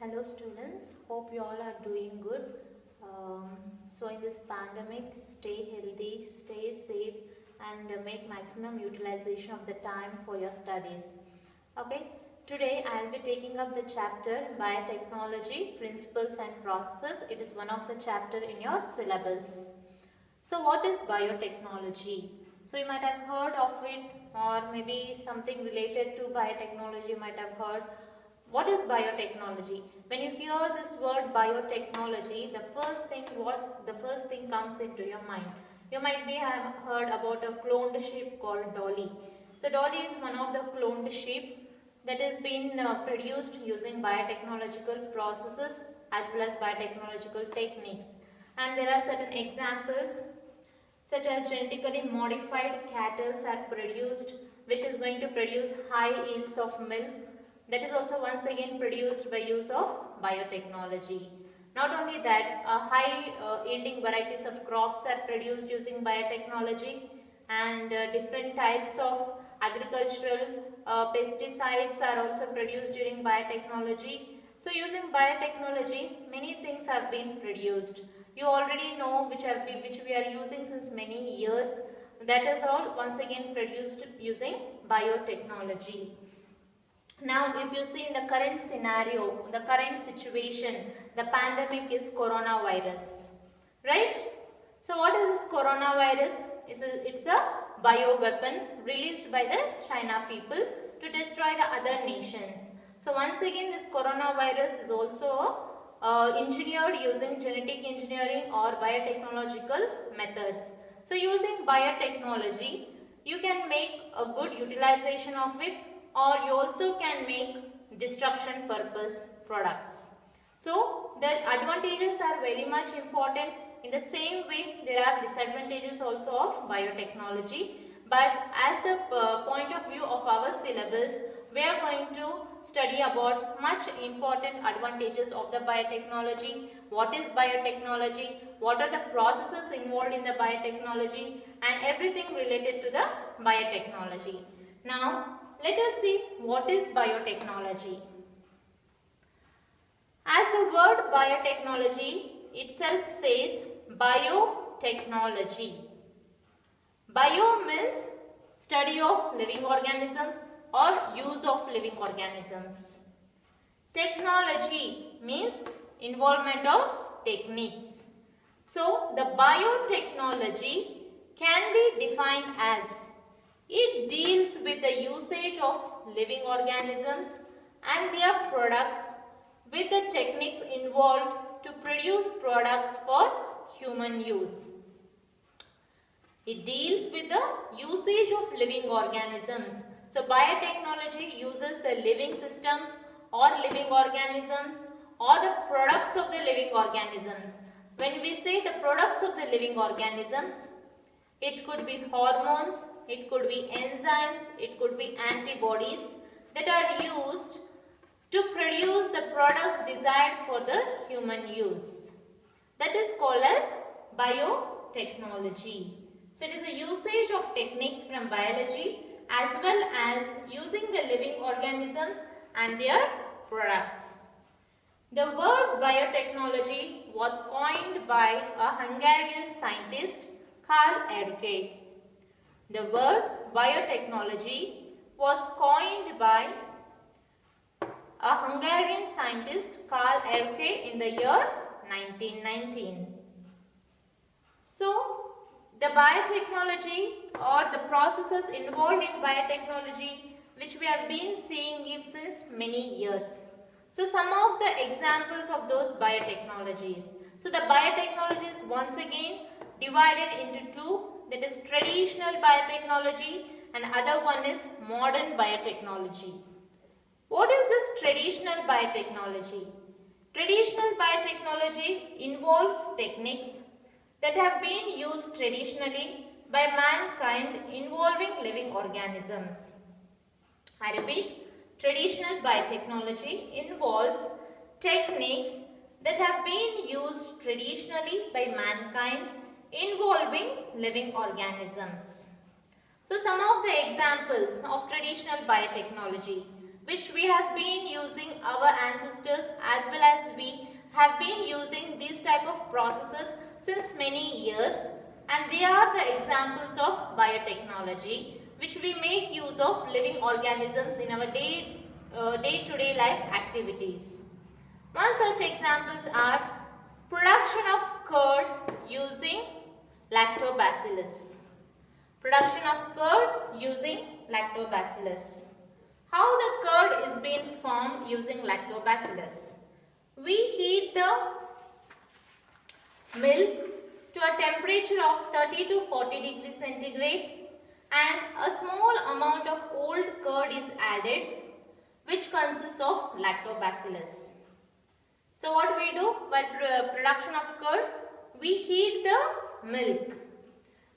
Hello students, hope you all are doing good. So in this pandemic, stay healthy, stay safe and make maximum utilization of the time for your studies. Okay, today I will be taking up the chapter Biotechnology, Principles and Processes. It is one of the chapter in your syllabus. So what is biotechnology? So you might have heard of it, or maybe something related to biotechnology you might have heard. What is biotechnology? When you hear this word biotechnology, the first thing comes into your mind. You might be have heard about a cloned sheep called Dolly. So Dolly is one of the cloned sheep that has been produced using biotechnological processes as well as biotechnological techniques. And there are certain examples such as genetically modified cattle are produced, which is going to produce high yields of milk. That is also once again produced by use of biotechnology. Not only that, high yielding varieties of crops are produced using biotechnology, and different types of agricultural pesticides are also produced during biotechnology. So using biotechnology, many things have been produced. You already know which we are using since many years. That is all once again produced using biotechnology. Now, if you see in the current scenario, the current situation, the pandemic is coronavirus, right? So, what is this coronavirus? It's a bioweapon released by the China people to destroy the other nations. So, once again, this coronavirus is also engineered using genetic engineering or biotechnological methods. So, using biotechnology, you can make a good utilization of it, or you also can make destruction purpose products. So the advantages are very much important. In the same way, there are disadvantages also of biotechnology. But as the point of view of our syllabus, we are going to study about much important advantages of the biotechnology. What is biotechnology? What are the processes involved in the biotechnology? And everything related to the biotechnology. Now, let us see what is biotechnology. As the word biotechnology itself says, biotechnology. Bio means study of living organisms or use of living organisms. Technology means involvement of techniques. So, the biotechnology can be defined as it deals with the usage of living organisms and their products with the techniques involved to produce products for human use. It deals with the usage of living organisms. So, biotechnology uses the living systems or living organisms or the products of the living organisms. When we say the products of the living organisms, it could be hormones, it could be enzymes, it could be antibodies that are used to produce the products desired for the human use. That is called as biotechnology. So it is a usage of techniques from biology as well as using the living organisms and their products. The word biotechnology was coined by a Hungarian scientist, Carl Erke. The word biotechnology was coined by a Hungarian scientist, Carl Erke, in the year 1919. So, the biotechnology or the processes involved in biotechnology which we have been seeing since many years. So, some of the examples of those biotechnologies. So, the biotechnology is once again divided into two, that is traditional biotechnology and other one is modern biotechnology. What is this traditional biotechnology? Traditional biotechnology involves techniques that have been used traditionally by mankind involving living organisms. I repeat, traditional biotechnology involves techniques that have been used traditionally by mankind involving living organisms. So, some of the examples of traditional biotechnology. which we have been using our ancestors as well as we have been using these type of processes since many years, and they are the examples of biotechnology which we make use of living organisms in our day-to-day life activities. One such examples are production of curd using lactobacillus. Production of curd using lactobacillus. How the curd is being formed using lactobacillus? We heat the milk to a temperature of 30 to 40 degrees centigrade, and a small amount of old curd is added, which consists of lactobacillus. So what we do while production of curd? We heat the milk.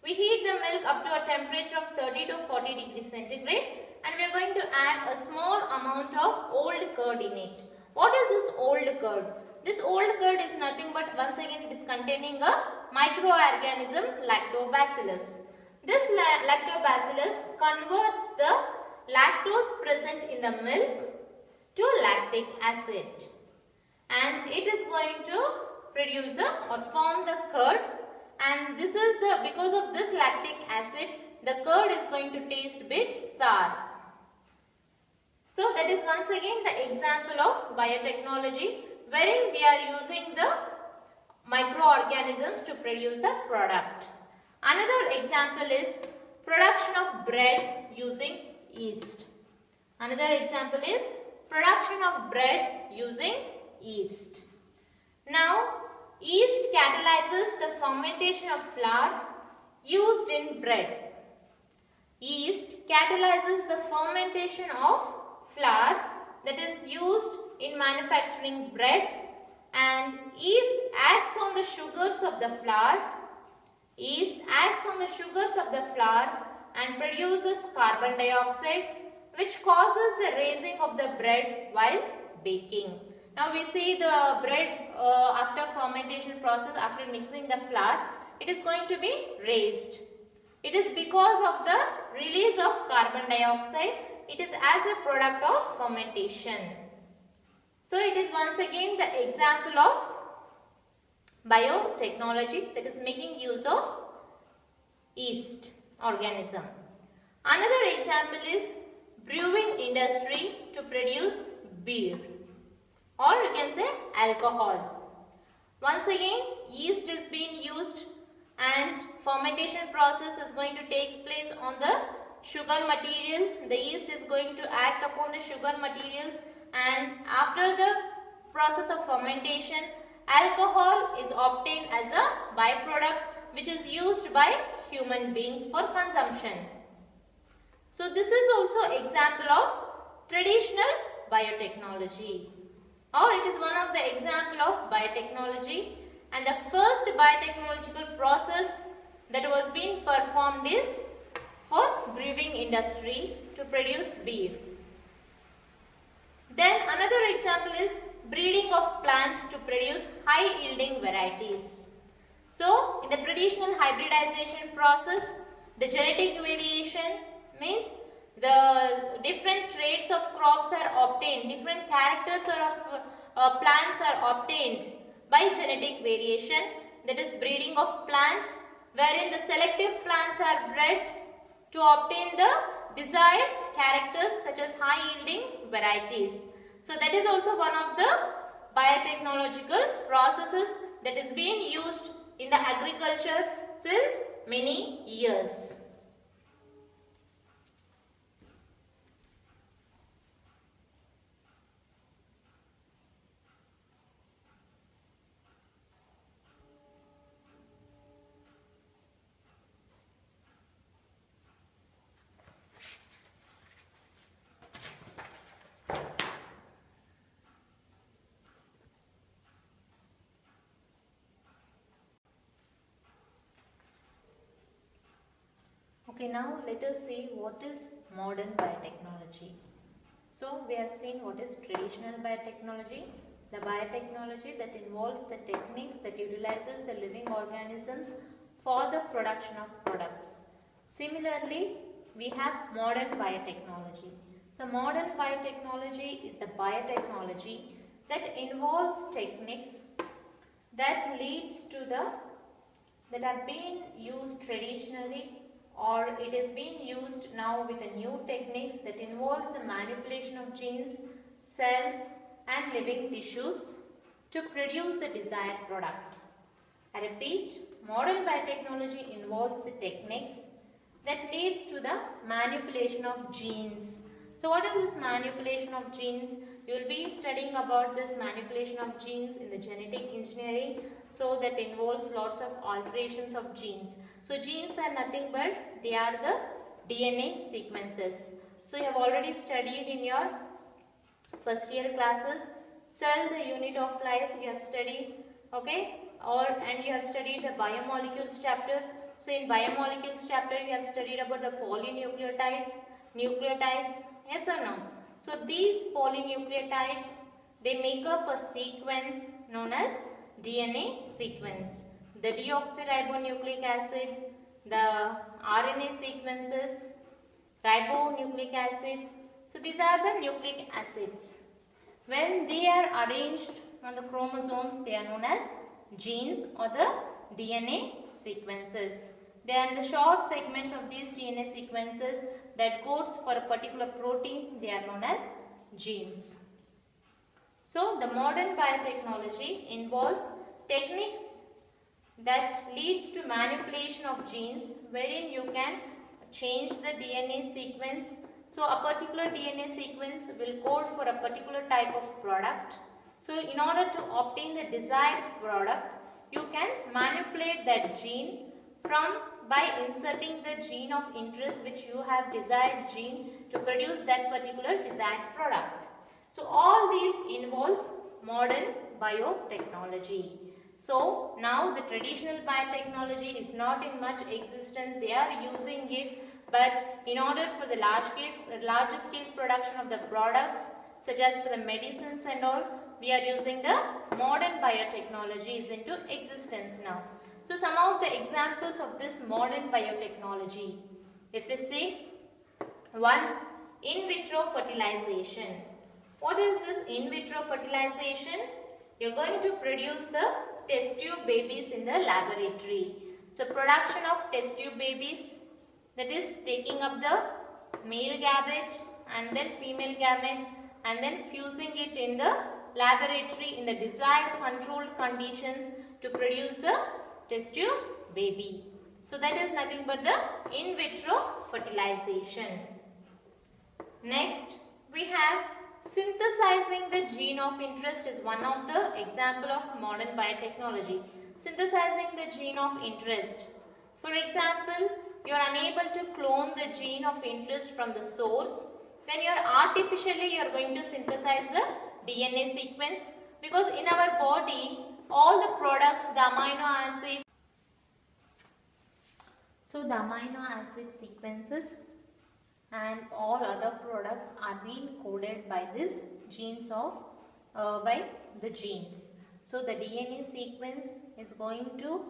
We heat the milk up to a temperature of 30 to 40 degrees centigrade, and we are going to add a small amount of old curd in it. What is this old curd? This old curd is nothing but, once again, it is containing a microorganism, lactobacillus. This lactobacillus converts the lactose present in the milk to lactic acid, and it is going to produce or form the curd, and this is because of this lactic acid, the curd is going to taste bit sour. So that is once again the example of biotechnology, wherein we are using the microorganisms to produce the product. Another example is production of bread using yeast. Another example is production of bread using yeast. Now, yeast catalyzes the fermentation of flour used in bread. Yeast catalyzes the fermentation of flour that is used in manufacturing bread, and yeast acts on the sugars of the flour. Yeast acts on the sugars of the flour and produces carbon dioxide, which causes the raising of the bread while baking. Now we see the bread after fermentation process, after mixing the flour, it is going to be raised. It is because of the release of carbon dioxide. It is as a product of fermentation. So it is once again the example of biotechnology, that is making use of yeast organism. Another example is brewing industry to produce beer, or you can say alcohol. Once again, yeast is being used and fermentation process is going to take place on the sugar materials. The yeast is going to act upon the sugar materials, and after the process of fermentation, alcohol is obtained as a byproduct which is used by human beings for consumption. So this is also example of traditional biotechnology, or it is one of the example of biotechnology, and the first biotechnological process that was being performed is for brewing industry to produce beer. Then another example is breeding of plants to produce high yielding varieties. So in the traditional hybridization process, the genetic variation means the different traits of crops are obtained, different characters of plants are obtained by genetic variation, that is breeding of plants, wherein the selective plants are bred to obtain the desired characters such as high yielding varieties. So that is also one of the biotechnological processes that is being used in the agriculture since many years. Okay, now let us see what is modern biotechnology. So we have seen what is traditional biotechnology, the biotechnology that involves the techniques that utilizes the living organisms for the production of products. Similarly, we have modern biotechnology. So modern biotechnology is the biotechnology that involves techniques that leads to that have been used traditionally, or it is being used now with the new techniques that involves the manipulation of genes, cells and living tissues to produce the desired product. I repeat, modern biotechnology involves the techniques that leads to the manipulation of genes. So what is this manipulation of genes? You will be studying about this manipulation of genes in the genetic engineering. So that involves lots of alterations of genes. So genes are nothing but they are the DNA sequences. So you have already studied in your first year classes. Cell, the unit of life, you have studied, okay, and you have studied the biomolecules chapter. So in biomolecules chapter you have studied about the polynucleotides, nucleotides, yes or no? So these polynucleotides, they make up a sequence known as DNA sequence. The deoxyribonucleic acid, the RNA sequences, ribonucleic acid. So these are the nucleic acids. When they are arranged on the chromosomes, they are known as genes or the DNA sequences. They are the short segments of these DNA sequences that codes for a particular protein. They are known as genes. So the modern biotechnology involves techniques that leads to manipulation of genes, wherein you can change the DNA sequence. So a particular DNA sequence will code for a particular type of product. So in order to obtain the desired product, you can manipulate that gene by inserting the gene of interest which you have desired gene to produce that particular desired product. So all these involves modern biotechnology. So now the traditional biotechnology is not in much existence. They are using it, but in order for the larger scale production of the products such as for the medicines and all, we are using the modern biotechnology is into existence now. So some of the examples of this modern biotechnology, if we see, 1. In vitro fertilization. What is this in vitro fertilization? You are going to produce the test tube babies in the laboratory. So production of test tube babies, that is taking up the male gamete and then female gamete and then fusing it in the laboratory in the desired controlled conditions to produce the test tube baby. So that is nothing but the in vitro fertilization. Next, we have synthesizing the gene of interest is one of the example of modern biotechnology. Synthesizing the gene of interest. For example, you are unable to clone the gene of interest from the source. Then you are going to synthesize the DNA sequence, because in our body all the products, the amino acid. So the amino acid sequences and all other products are being coded by this genes of by the genes. So the DNA sequence is going to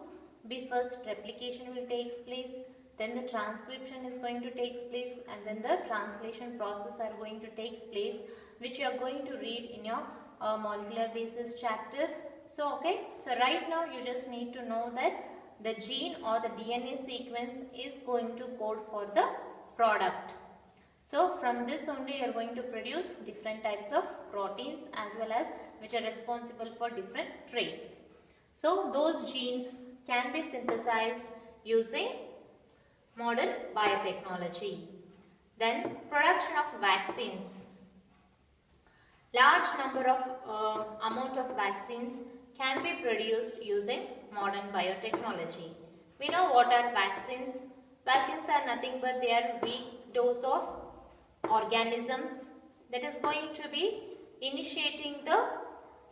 be first replication will take place, then the transcription is going to take place, and then the translation process are going to take place, which you are going to read in your molecular basis chapter. So okay, so right now you just need to know that the gene or the DNA sequence is going to code for the product. So from this only you are going to produce different types of proteins as well as which are responsible for different traits. So those genes can be synthesized using modern biotechnology. Then production of vaccines. Large number of amount of vaccines can be produced using modern biotechnology. We know what are vaccines. Vaccines are nothing but they are weak dose of organisms that is going to be initiating the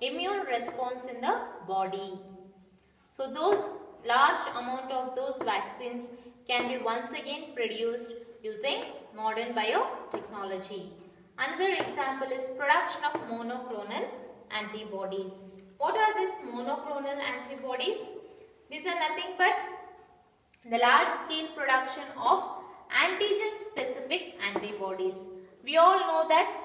immune response in the body. So those large amount of those vaccines can be once again produced using modern biotechnology. Another example is production of monoclonal antibodies. What are these monoclonal antibodies? These are nothing but the large scale production of antigen specific antibodies. We all know that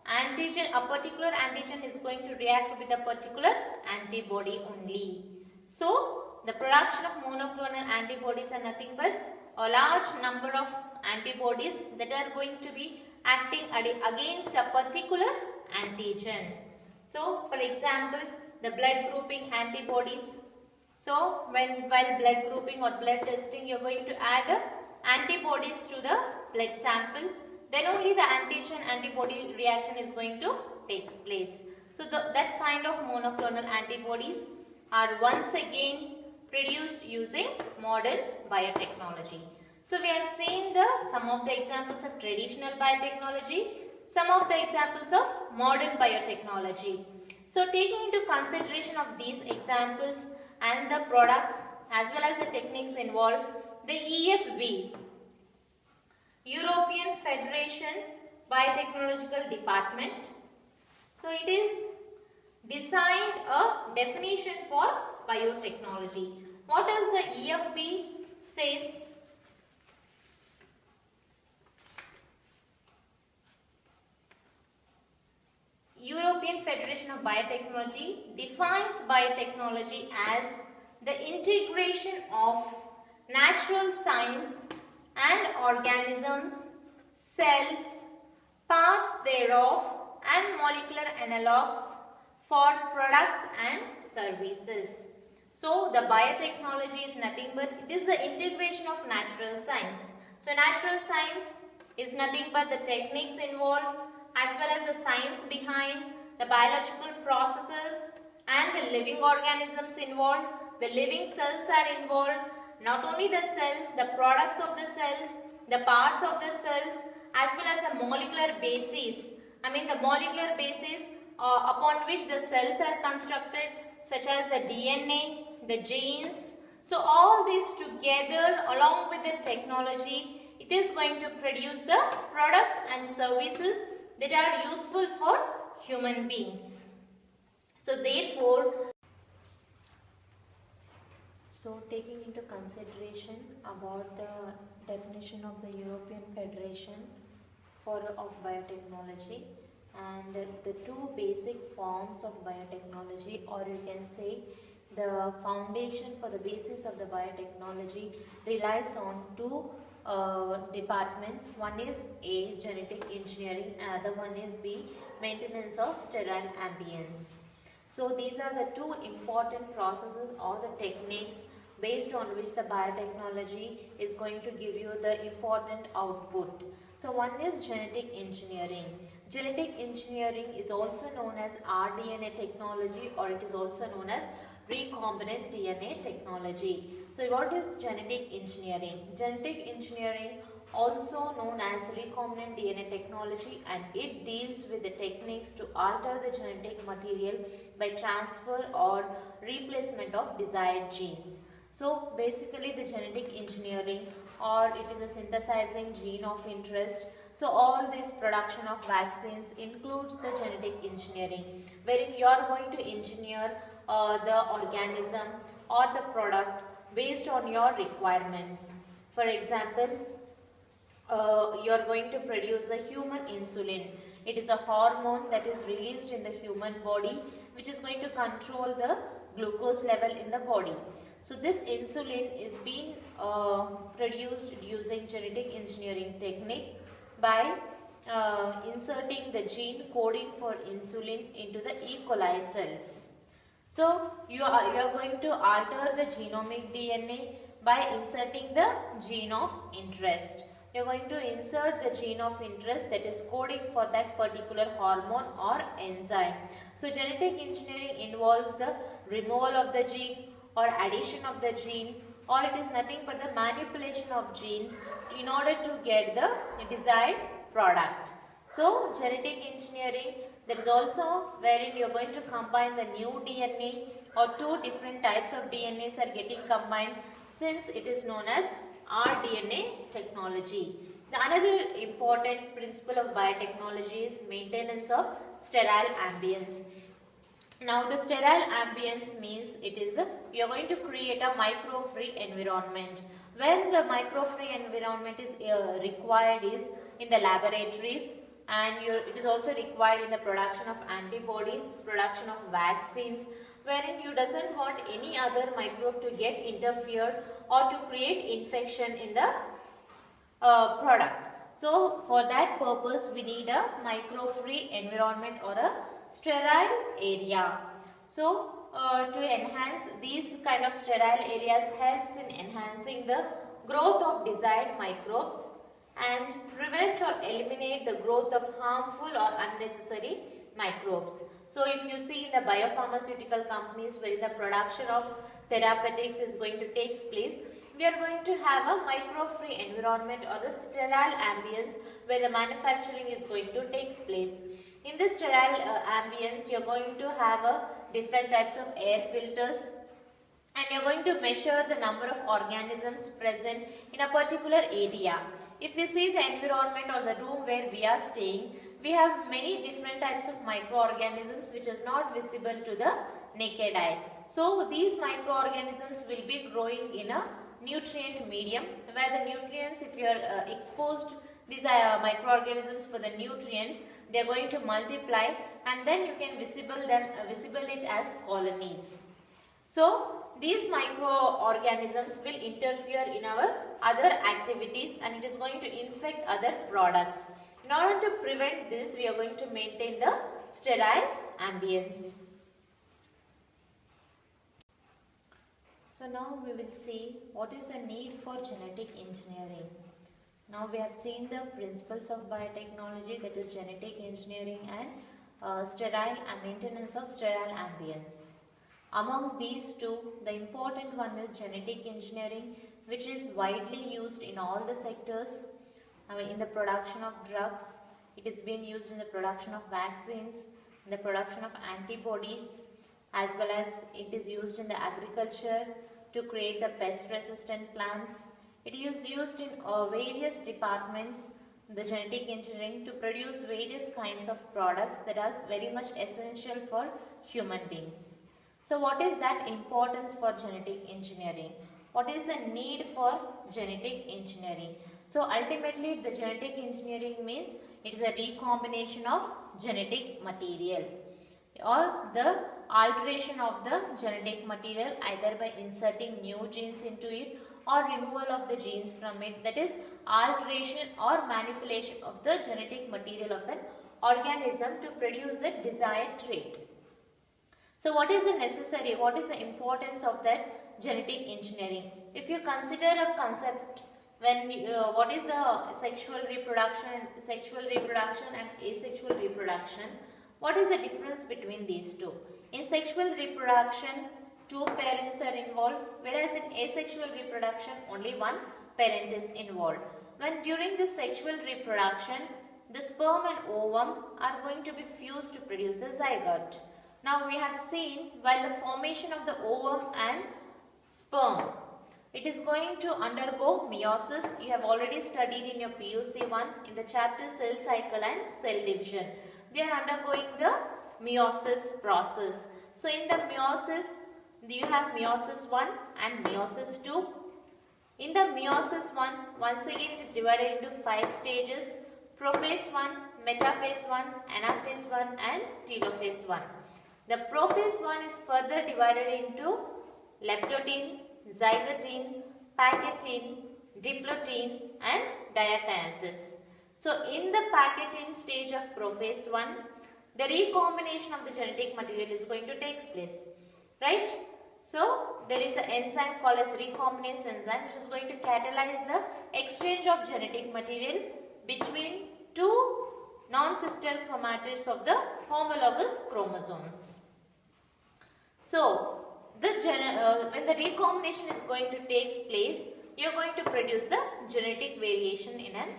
a particular antigen is going to react with a particular antibody only. So, the production of monoclonal antibodies are nothing but a large number of antibodies that are going to be acting against a particular antigen. So, for example, the blood grouping antibodies. So, while blood grouping or blood testing, you are going to add antibodies to the blood sample. Then only the antigen antibody reaction is going to take place. So, that kind of monoclonal antibodies are once again produced using modern biotechnology. So, we have seen some of the examples of traditional biotechnology, some of the examples of modern biotechnology. So, taking into consideration of these examples and the products as well as the techniques involved, the EFB, European Federation Biotechnological Department. So, it is designed a definition for biotechnology. What does the EFB says? European Federation of Biotechnology defines biotechnology as the integration of natural science and organisms, cells, parts thereof and molecular analogues for products and services. So, the biotechnology is nothing but it is the integration of natural science. So, natural science is nothing but the techniques involved as well as the science behind the biological processes and the living organisms involved. The living cells are involved. Not only the cells, the products of the cells, the parts of the cells as well as the molecular bases. The molecular bases upon which the cells are constructed, such as the DNA, the genes. So, all these together along with the technology, it is going to produce the products and services that are useful for human beings. So, therefore, taking into consideration about the definition of the European Federation of Biotechnology and the two basic forms of biotechnology, or you can say the foundation for the basis of the biotechnology relies on two departments. One is A, genetic engineering, and other one is B, maintenance of sterile ambience. So, these are the two important processes or the techniques based on which the biotechnology is going to give you the important output. So, one is genetic engineering. Genetic engineering is also known as rDNA technology, or it is also known as recombinant DNA technology. So, what is genetic engineering? Genetic engineering, also known as recombinant DNA technology, and it deals with the techniques to alter the genetic material by transfer or replacement of desired genes. So, basically the genetic engineering, or it is a synthesizing gene of interest. So, all this production of vaccines includes the genetic engineering, wherein you are going to engineer the organism or the product based on your requirements. For example, you are going to produce a human insulin. It is a hormone that is released in the human body, which is going to control the glucose level in the body. So, this insulin is being produced using genetic engineering technique by inserting the gene coding for insulin into the E. coli cells. So, you are going to alter the genomic DNA by inserting the gene of interest. You are going to insert the gene of interest that is coding for that particular hormone or enzyme. So, genetic engineering involves the removal of the gene or addition of the gene, or it is nothing but the manipulation of genes in order to get the desired product. So, genetic engineering, that is also wherein you are going to combine the new DNA, or two different types of DNAs are getting combined, since it is known as rDNA technology. The another important principle of biotechnology is maintenance of sterile ambience. Now, the sterile ambience means you are going to create a micro-free environment. When the micro-free environment is required is in the laboratories and it is also required in the production of antibodies, production of vaccines, wherein you doesn't want any other microbe to get interfered or to create infection in the product. So for that purpose we need a micro-free environment or a sterile area. So to enhance these kind of sterile areas helps in enhancing the growth of desired microbes and prevent or eliminate the growth of harmful or unnecessary microbes. So if you see in the biopharmaceutical companies where the production of therapeutics is going to take place, we are going to have a micro-free environment or a sterile ambience where the manufacturing is going to take place. In this sterile ambience, you are going to have different types of air filters, and you are going to measure the number of organisms present in a particular area. If you see the environment or the room where we are staying, we have many different types of microorganisms which is not visible to the naked eye. So these microorganisms will be growing in a nutrient medium, where the nutrients, if you are exposed these microorganisms for the nutrients, they are going to multiply, and then you can visible it as colonies. So these microorganisms will interfere in our other activities and it is going to infect other products. In order to prevent this, we are going to maintain the sterile ambience. So now we will see what is the need for genetic engineering. Now we have seen the principles of biotechnology, that is genetic engineering and sterile and maintenance of sterile ambience. Among these two, the important one is genetic engineering, which is widely used in all the sectors. In the production of drugs, it is being used in the production of vaccines, in the production of antibodies, as well as it is used in the agriculture to create the pest resistant plants. It is used in various departments, the genetic engineering, to produce various kinds of products that are very much essential for human beings. So what is that importance for genetic engineering? What is the need for genetic engineering? So ultimately the genetic engineering means it is a recombination of genetic material or the alteration of the genetic material either by inserting new genes into it or removal of the genes from it, that is alteration or manipulation of the genetic material of an organism to produce the desired trait. So what is the importance of that genetic engineering? If you consider a concept when what is sexual reproduction and asexual reproduction, what is the difference between these two? In sexual reproduction, two parents are involved, whereas in asexual reproduction, only one parent is involved. When during the sexual reproduction, the sperm and ovum are going to be fused to produce the zygote. Now we have seen while the formation of the ovum and sperm, it is going to undergo meiosis. You have already studied in your PUC 1 in the chapter cell cycle and cell division. They are undergoing the meiosis process. So in the meiosis, you have meiosis 1 and meiosis 2. In the meiosis 1, once again it is divided into 5 stages: prophase 1, metaphase 1, anaphase 1 and telophase 1. The prophase 1 is further divided into leptotene, zygotene, pachytene, diplotene and diakinesis. So in the pachytene stage of prophase 1, the recombination of the genetic material is going to take place, right? So there is an enzyme called as recombinase enzyme which is going to catalyze the exchange of genetic material between two non-sister chromatids of the homologous chromosomes. So when the recombination is going to take place, you are going to produce the genetic variation in an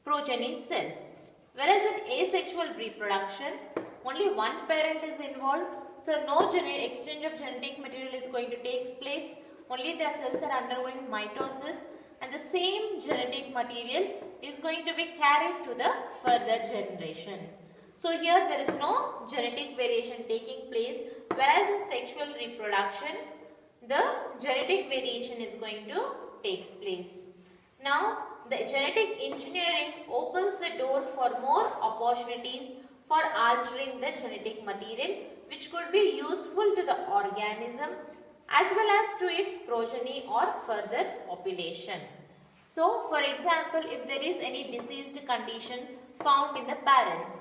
progeny cells. Whereas in asexual reproduction, only one parent is involved, so no exchange of genetic material is going to take place. Only the cells are undergoing mitosis and the same genetic material is going to be carried to the further generation. So here there is no genetic variation taking place, whereas in sexual reproduction the genetic variation is going to take place. Now the genetic engineering opens the door for more opportunities for altering the genetic material which could be useful to the organism as well as to its progeny or further population. So, for example, if there is any diseased condition found in the parents,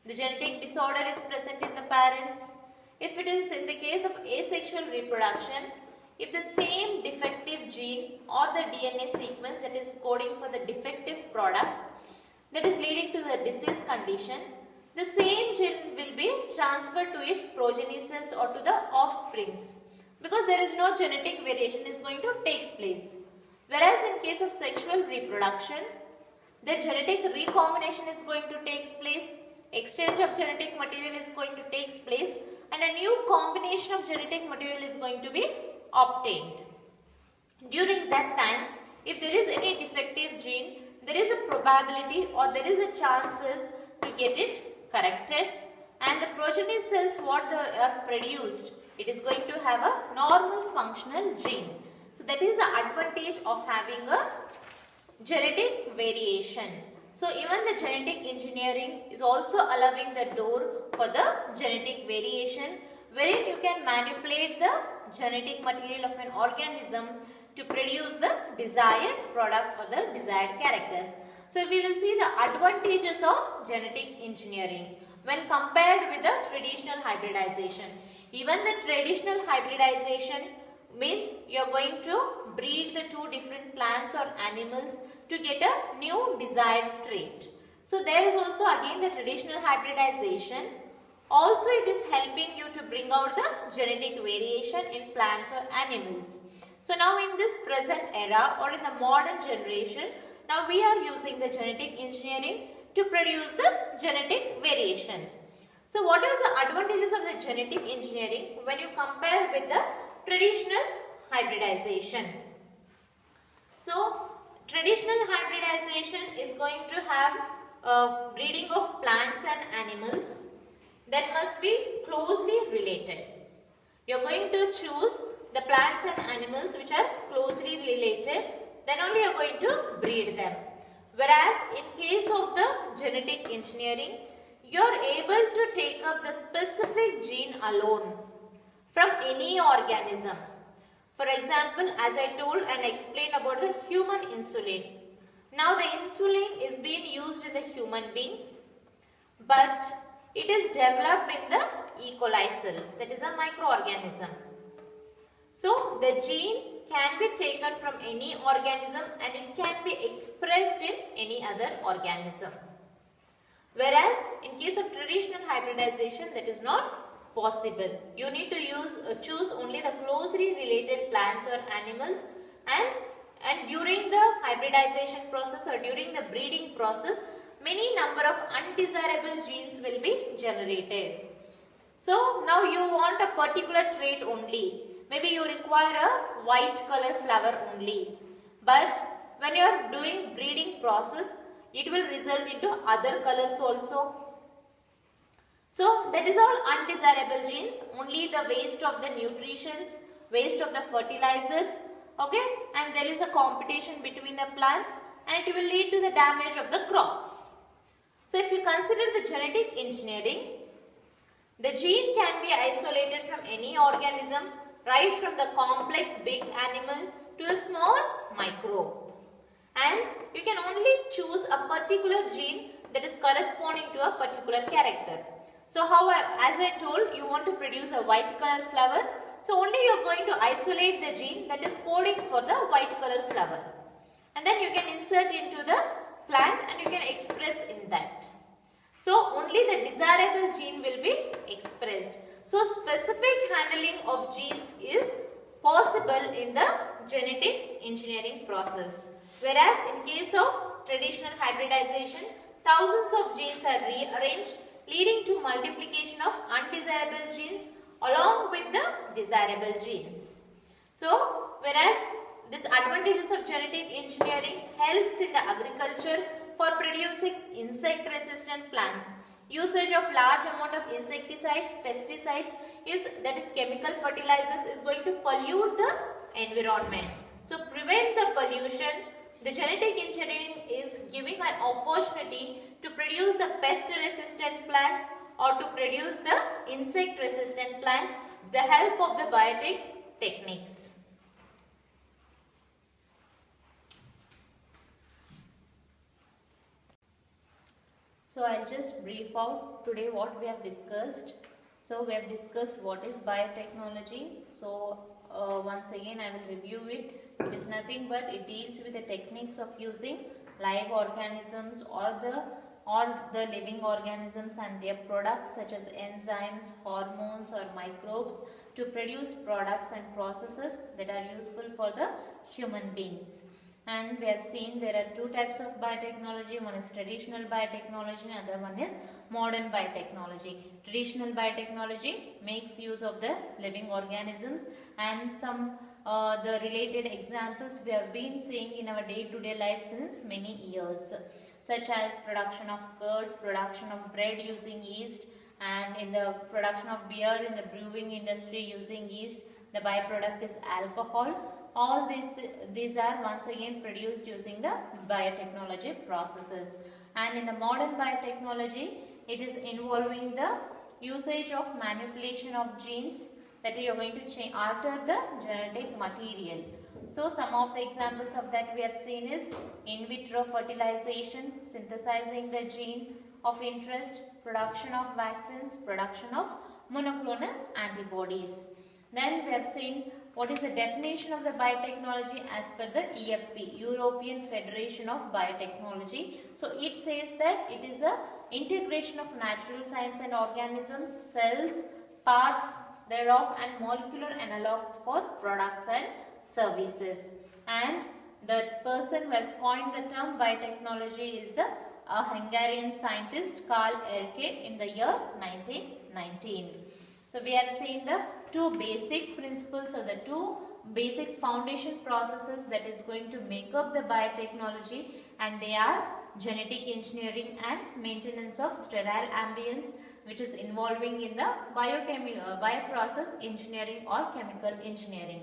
the genetic disorder is present in the parents. If it is in the case of asexual reproduction, if the same defective gene or the DNA sequence that is coding for the defective product that is leading to the disease condition, the same gene will be transferred to its progeny cells or to the offsprings, because there is no genetic variation is going to take place. Whereas in case of sexual reproduction, the genetic recombination is going to take place, exchange of genetic material is going to take place, and a new combination of genetic material is going to be obtained. During that time, if there is any defective gene, there is a probability or there is a chances to get it corrected, and the progeny cells what they are produced, it is going to have a normal functional gene. So that is the advantage of having a genetic variation. So even the genetic engineering is also allowing the door for the genetic variation, wherein you can manipulate the genetic material of an organism to produce the desired product or the desired characters. So we will see the advantages of genetic engineering when compared with the traditional hybridization. Even the traditional hybridization means you are going to breed the two different plants or animals to get a new desired trait. So there is also again the traditional hybridization. Also it is helping you to bring out the genetic variation in plants or animals. So now in this present era or in the modern generation, now we are using the genetic engineering to produce the genetic variation. So what is the advantages of the genetic engineering when you compare with the traditional hybridization? So traditional hybridization is going to have breeding of plants and animals that must be closely related. You are going to choose the plants and animals which are closely related, then only you are going to breed them. Whereas in case of the genetic engineering, you are able to take up the specific gene alone from any organism. For example, as I told and explained about the human insulin. Now the insulin is being used in the human beings, but it is developed in the E. coli cells, that is a microorganism. So the gene can be taken from any organism and it can be expressed in any other organism. Whereas in case of traditional hybridization, that is not possible. You need to choose only the closely related plants or animals, and during the hybridization process or during the breeding process, many number of undesirable genes will be generated. So now you want a particular trait only. Maybe you require a white color flower only. But when you are doing breeding process, it will result into other colors also. So that is all undesirable genes, only the waste of the nutritions, waste of the fertilizers, okay, and there is a competition between the plants and it will lead to the damage of the crops. So if you consider the genetic engineering, the gene can be isolated from any organism, right from the complex big animal to a small microbe. And you can only choose a particular gene that is corresponding to a particular character. So as I told, you want to produce a white color flower. So only you are going to isolate the gene that is coding for the white color flower. And then you can insert into the plant and you can express in that. So only the desirable gene will be expressed. So specific handling of genes is possible in the genetic engineering process. Whereas in case of traditional hybridization, thousands of genes are rearranged, leading to multiplication of undesirable genes along with the desirable genes. So whereas this advantages of genetic engineering helps in the agriculture for producing insect resistant plants. Usage of large amount of insecticides, pesticides that is chemical fertilizers is going to pollute the environment. So prevent the pollution the genetic engineering is giving an opportunity to produce the pest resistant plants or to produce the insect resistant plants with the help of the biotic techniques. So I'll just brief out today what we have discussed. So we have discussed what is biotechnology. So once again I will review it. It is nothing but it deals with the techniques of using live organisms or the living organisms and their products such as enzymes, hormones or microbes to produce products and processes that are useful for the human beings. And we have seen there are two types of biotechnology. One is traditional biotechnology and other one is modern biotechnology. Traditional biotechnology makes use of the living organisms, and some the related examples we have been seeing in our day-to-day life since many years, such as production of curd, production of bread using yeast, and in the production of beer in the brewing industry using yeast, the byproduct is alcohol. All these are once again produced using the biotechnology processes. And in the modern biotechnology, it is involving the usage of manipulation of genes, that you are going to alter the genetic material. So some of the examples of that we have seen is in vitro fertilization, synthesizing the gene of interest, production of vaccines, production of monoclonal antibodies. Then we have seen what is the definition of the biotechnology as per the EFB, European Federation of Biotechnology. So it says that it is a integration of natural science and organisms, cells, parts thereof and molecular analogues for products and services. And the person who has coined the term biotechnology is the Hungarian scientist Karl Erke in the year 1919. So we have seen the two basic principles or the two basic foundation processes that is going to make up the biotechnology, and they are genetic engineering and maintenance of sterile ambience, which is involving in the bioprocess engineering or chemical engineering.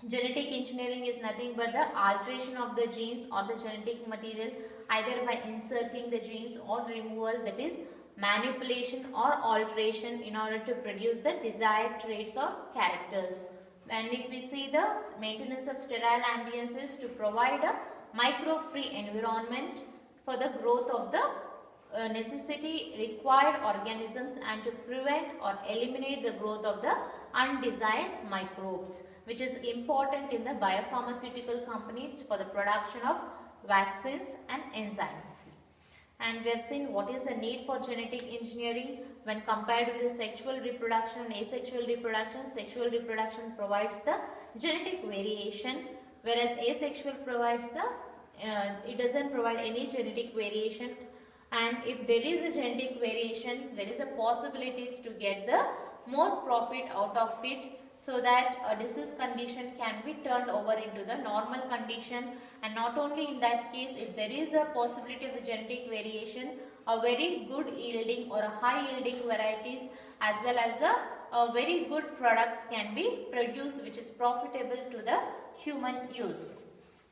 Genetic engineering is nothing but the alteration of the genes or the genetic material either by inserting the genes or removal, that is manipulation or alteration in order to produce the desired traits or characters. And if we see the maintenance of sterile ambiences to provide a microbe-free environment for the growth of the necessity required organisms and to prevent or eliminate the growth of the undesired microbes, which is important in the biopharmaceutical companies for the production of vaccines and enzymes. And we have seen what is the need for genetic engineering when compared with the sexual reproduction and asexual reproduction. Sexual reproduction provides the genetic variation, whereas asexual provides the it doesn't provide any genetic variation. And if there is a genetic variation, there is a possibilities to get the more profit out of it, so that a disease condition can be turned over into the normal condition. And not only in that case, if there is a possibility of the genetic variation, a very good yielding or a high yielding varieties as well as the very good products can be produced, which is profitable to the human use.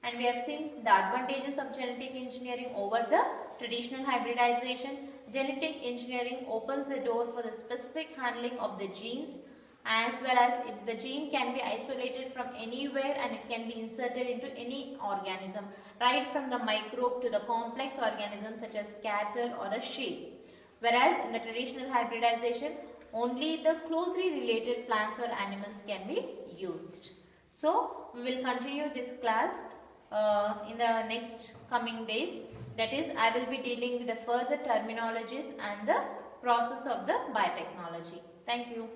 And we have seen the advantages of genetic engineering over the traditional hybridization. Genetic engineering opens the door for the specific handling of the genes, as well as if the gene can be isolated from anywhere and it can be inserted into any organism, right from the microbe to the complex organisms such as cattle or the sheep. Whereas in the traditional hybridization, only the closely related plants or animals can be used. So we will continue this class in the next coming days. That is, I will be dealing with the further terminologies and the process of the biotechnology. Thank you.